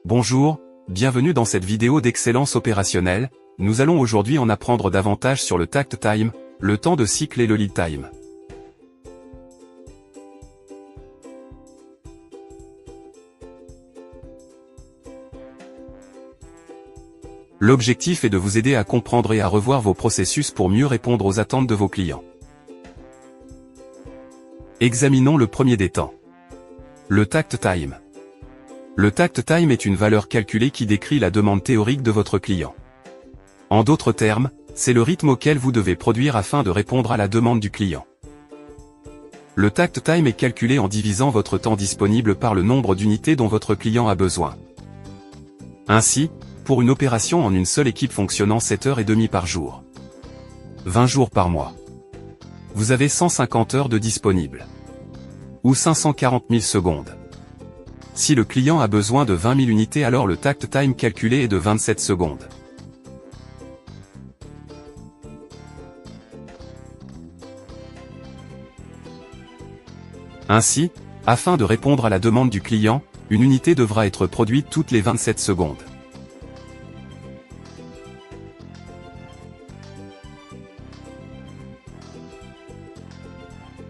Bonjour, bienvenue dans cette vidéo d'excellence opérationnelle. Nous allons aujourd'hui en apprendre davantage sur le takt time, le temps de cycle et le lead time. L'objectif est de vous aider à comprendre et à revoir vos processus pour mieux répondre aux attentes de vos clients. Examinons le premier des temps. Le takt time. Le takt time est une valeur calculée qui décrit la demande théorique de votre client. En d'autres termes, c'est le rythme auquel vous devez produire afin de répondre à la demande du client. Le takt time est calculé en divisant votre temps disponible par le nombre d'unités dont votre client a besoin. Ainsi, pour une opération en une seule équipe fonctionnant 7h30 par jour, 20 jours par mois, vous avez 150 heures de disponibles, ou 540 000 secondes. Si le client a besoin de 20 000 unités, alors le takt time calculé est de 27 secondes. Ainsi, afin de répondre à la demande du client, une unité devra être produite toutes les 27 secondes.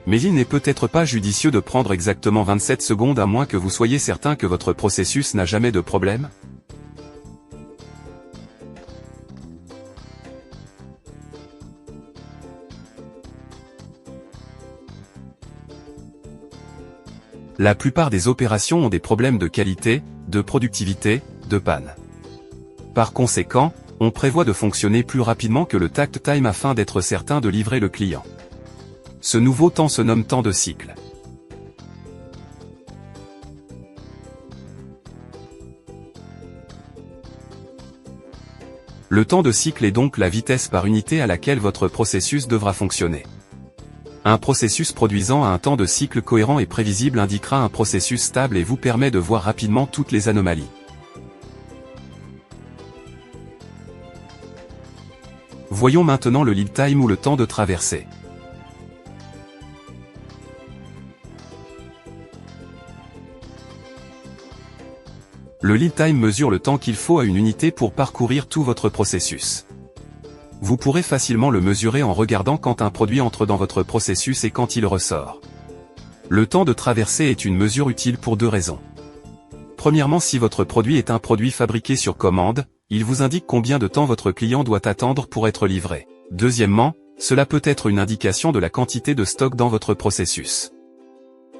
Mais il n'est peut-être pas judicieux de prendre exactement 27 secondes à moins que vous soyez certain que votre processus n'a jamais de problème. La plupart des opérations ont des problèmes de qualité, de productivité, de panne. Par conséquent, on prévoit de fonctionner plus rapidement que le takt time afin d'être certain de livrer le client. Ce nouveau temps se nomme temps de cycle. Le temps de cycle est donc la vitesse par unité à laquelle votre processus devra fonctionner. Un processus produisant à un temps de cycle cohérent et prévisible indiquera un processus stable et vous permet de voir rapidement toutes les anomalies. Voyons maintenant le lead time ou le temps de traversée. Le lead time mesure le temps qu'il faut à une unité pour parcourir tout votre processus. Vous pourrez facilement le mesurer en regardant quand un produit entre dans votre processus et quand il ressort. Le temps de traversée est une mesure utile pour deux raisons. Premièrement, si votre produit est un produit fabriqué sur commande, il vous indique combien de temps votre client doit attendre pour être livré. Deuxièmement, cela peut être une indication de la quantité de stock dans votre processus.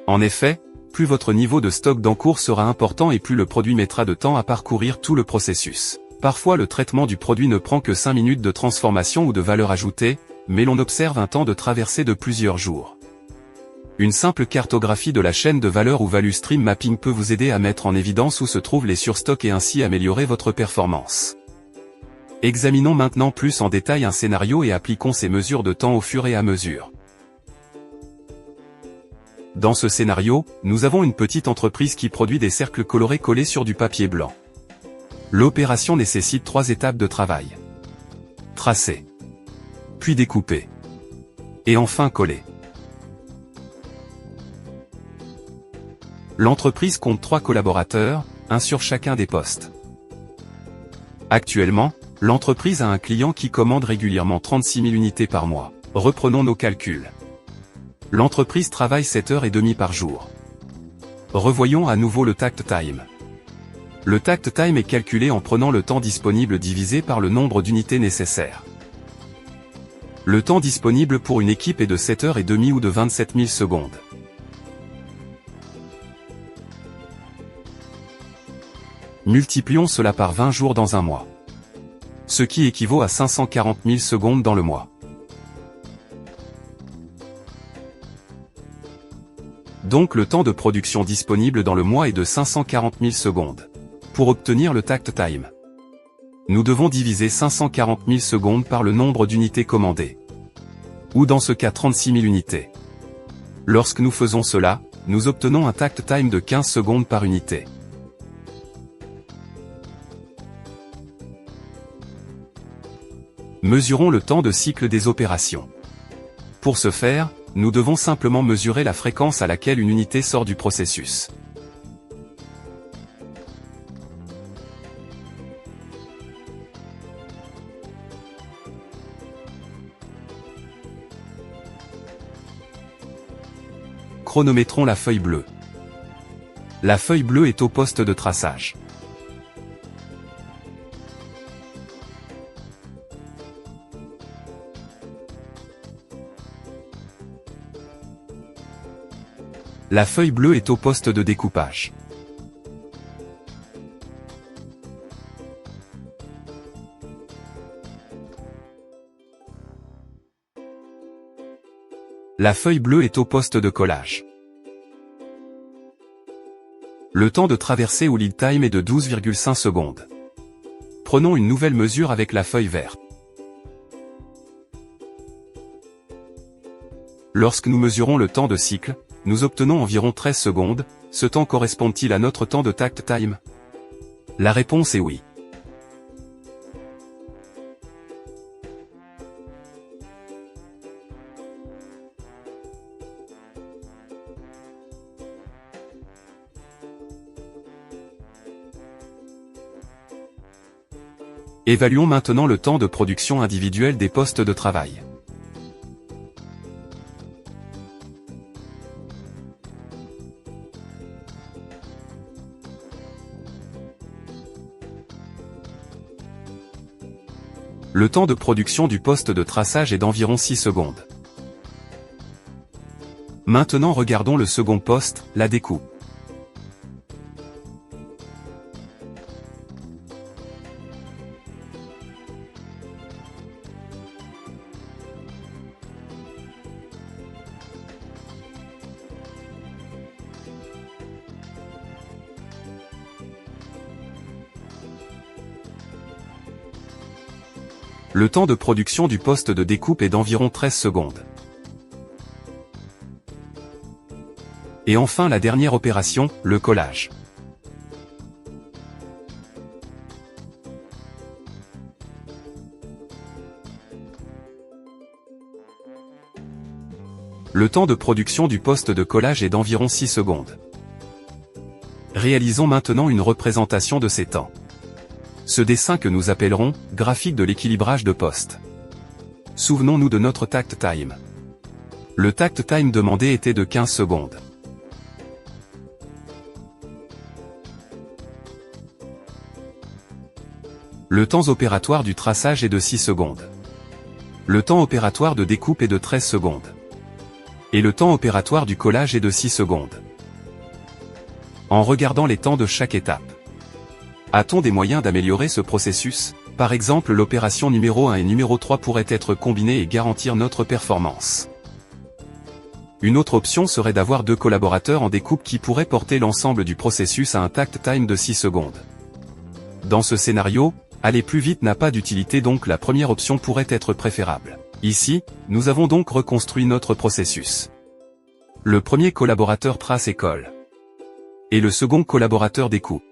En effet, plus votre niveau de stock d'encours sera important et plus le produit mettra de temps à parcourir tout le processus. Parfois le traitement du produit ne prend que 5 minutes de transformation ou de valeur ajoutée, mais l'on observe un temps de traversée de plusieurs jours. Une simple cartographie de la chaîne de valeur ou value stream mapping peut vous aider à mettre en évidence où se trouvent les surstocks et ainsi améliorer votre performance. Examinons maintenant plus en détail un scénario et appliquons ces mesures de temps au fur et à mesure. Dans ce scénario, nous avons une petite entreprise qui produit des cercles colorés collés sur du papier blanc. L'opération nécessite 3 étapes de travail. Tracer, puis découper, et enfin coller. L'entreprise compte 3 collaborateurs, un sur chacun des postes. Actuellement, l'entreprise a un client qui commande régulièrement 36 000 unités par mois. Reprenons nos calculs. L'entreprise travaille 7h30 par jour. Revoyons à nouveau le takt time. Le takt time est calculé en prenant le temps disponible divisé par le nombre d'unités nécessaires. Le temps disponible pour une équipe est de 7h30 ou de 27 000 secondes. Multiplions cela par 20 jours dans un mois. Ce qui équivaut à 540 000 secondes dans le mois. Donc le temps de production disponible dans le mois est de 540 000 secondes. Pour obtenir le takt time, nous devons diviser 540 000 secondes par le nombre d'unités commandées. Ou dans ce cas 36 000 unités. Lorsque nous faisons cela, nous obtenons un takt time de 15 secondes par unité. Mesurons le temps de cycle des opérations. Pour ce faire, nous devons simplement mesurer la fréquence à laquelle une unité sort du processus. chronométrons la feuille bleue. La feuille bleue est au poste de traçage. La feuille bleue est au poste de découpage. La feuille bleue est au poste de collage. Le temps de traversée ou lead time est de 12,5 secondes. Prenons une nouvelle mesure avec la feuille verte. Lorsque nous mesurons le temps de cycle, nous obtenons environ 13 secondes. Ce temps correspond-il à notre temps de takt time? La réponse est oui. Évaluons maintenant le temps de production individuel des postes de travail. Le temps de production du poste de traçage est d'environ 6 secondes. Maintenant regardons le second poste, la découpe. Le temps de production du poste de découpe est d'environ 13 secondes. Et enfin la dernière opération, le collage. Le temps de production du poste de collage est d'environ 6 secondes. Réalisons maintenant une représentation de ces temps. Ce dessin que nous appellerons « graphique de l'équilibrage de poste ». Souvenons-nous de notre takt time. Le takt time demandé était de 15 secondes. Le temps opératoire du traçage est de 6 secondes. Le temps opératoire de découpe est de 13 secondes. Et le temps opératoire du collage est de 6 secondes. En regardant les temps de chaque étape, a-t-on des moyens d'améliorer ce processus? Par exemple, l'opération numéro 1 et numéro 3 pourraient être combinées et garantir notre performance. Une autre option serait d'avoir 2 collaborateurs en découpe qui pourraient porter l'ensemble du processus à un takt time de 6 secondes. Dans ce scénario, aller plus vite n'a pas d'utilité, donc la première option pourrait être préférable. Ici, nous avons donc reconstruit notre processus. Le premier collaborateur trace et colle. Et le second collaborateur découpe.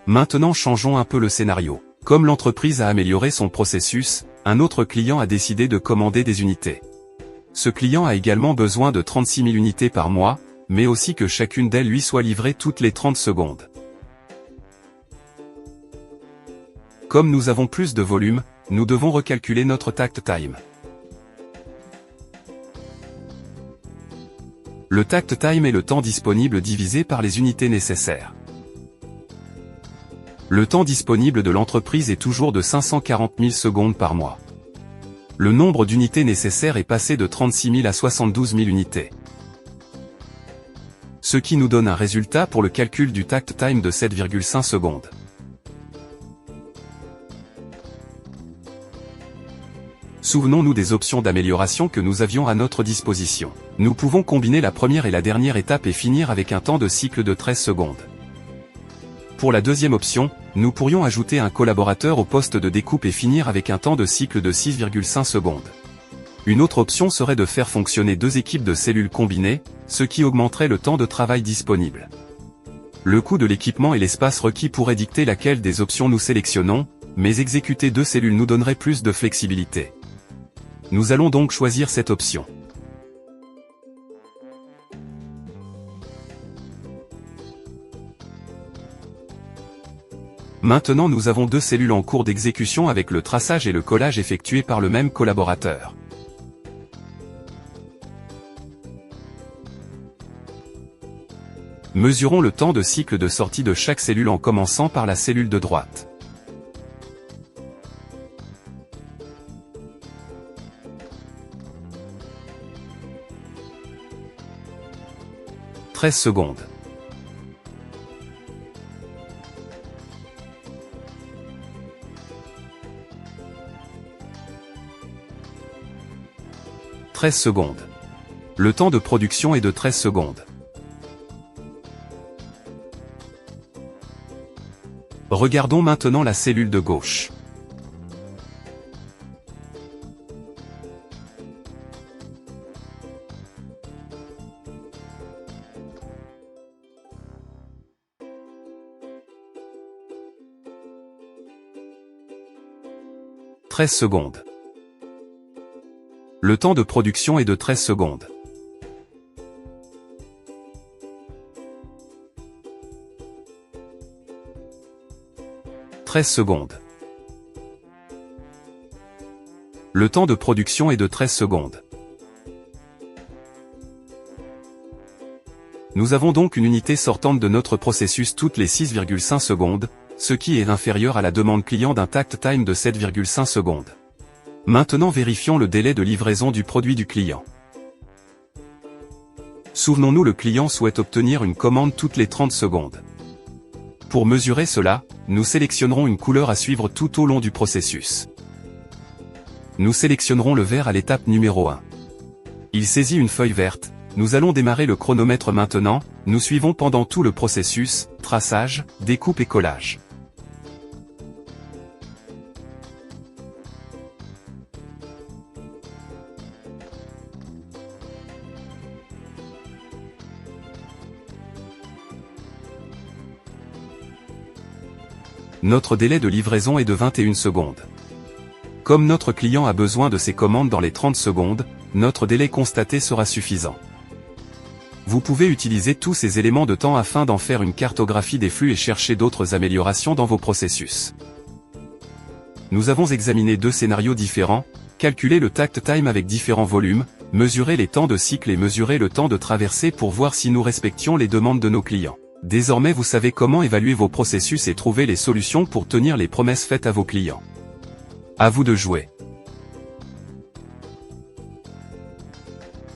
Maintenant changeons un peu le scénario. Comme l'entreprise a amélioré son processus, un autre client a décidé de commander des unités. Ce client a également besoin de 36 000 unités par mois, mais aussi que chacune d'elles lui soit livrée toutes les 30 secondes. Comme nous avons plus de volume, nous devons recalculer notre takt time. Le takt time est le temps disponible divisé par les unités nécessaires. Le temps disponible de l'entreprise est toujours de 540 000 secondes par mois. Le nombre d'unités nécessaires est passé de 36 000 à 72 000 unités. Ce qui nous donne un résultat pour le calcul du takt time de 7,5 secondes. Souvenons-nous des options d'amélioration que nous avions à notre disposition. Nous pouvons combiner la première et la dernière étape et finir avec un temps de cycle de 13 secondes. Pour la deuxième option, nous pourrions ajouter un collaborateur au poste de découpe et finir avec un temps de cycle de 6,5 secondes. Une autre option serait de faire fonctionner 2 équipes de cellules combinées, ce qui augmenterait le temps de travail disponible. Le coût de l'équipement et l'espace requis pourraient dicter laquelle des options nous sélectionnons, mais exécuter 2 cellules nous donnerait plus de flexibilité. Nous allons donc choisir cette option. Maintenant nous avons 2 cellules en cours d'exécution avec le traçage et le collage effectués par le même collaborateur. Mesurons le temps de cycle de sortie de chaque cellule en commençant par la cellule de droite. « 13 secondes. « 13 secondes. Le temps de production est de 13 secondes. Regardons maintenant la cellule de gauche. « 13 secondes. Le temps de production est de 13 secondes. « 13 secondes. Le temps de production est de 13 secondes. Nous avons donc une unité sortante de notre processus toutes les 6,5 secondes, ce qui est inférieur à la demande client d'un takt time de 7,5 secondes. Maintenant vérifions le délai de livraison du produit du client. Souvenons-nous, le client souhaite obtenir une commande toutes les 30 secondes. Pour mesurer cela, nous sélectionnerons une couleur à suivre tout au long du processus. Nous sélectionnerons le vert à l'étape numéro 1. Il saisit une feuille verte, nous allons démarrer le chronomètre maintenant, nous suivons pendant tout le processus, traçage, découpe et collage. Notre délai de livraison est de 21 secondes. Comme notre client a besoin de ses commandes dans les 30 secondes, notre délai constaté sera suffisant. Vous pouvez utiliser tous ces éléments de temps afin d'en faire une cartographie des flux et chercher d'autres améliorations dans vos processus. Nous avons examiné 2 scénarios différents, calculer le takt time avec différents volumes, mesurer les temps de cycle et mesurer le temps de traversée pour voir si nous respections les demandes de nos clients. Désormais vous savez comment évaluer vos processus et trouver les solutions pour tenir les promesses faites à vos clients. À vous de jouer.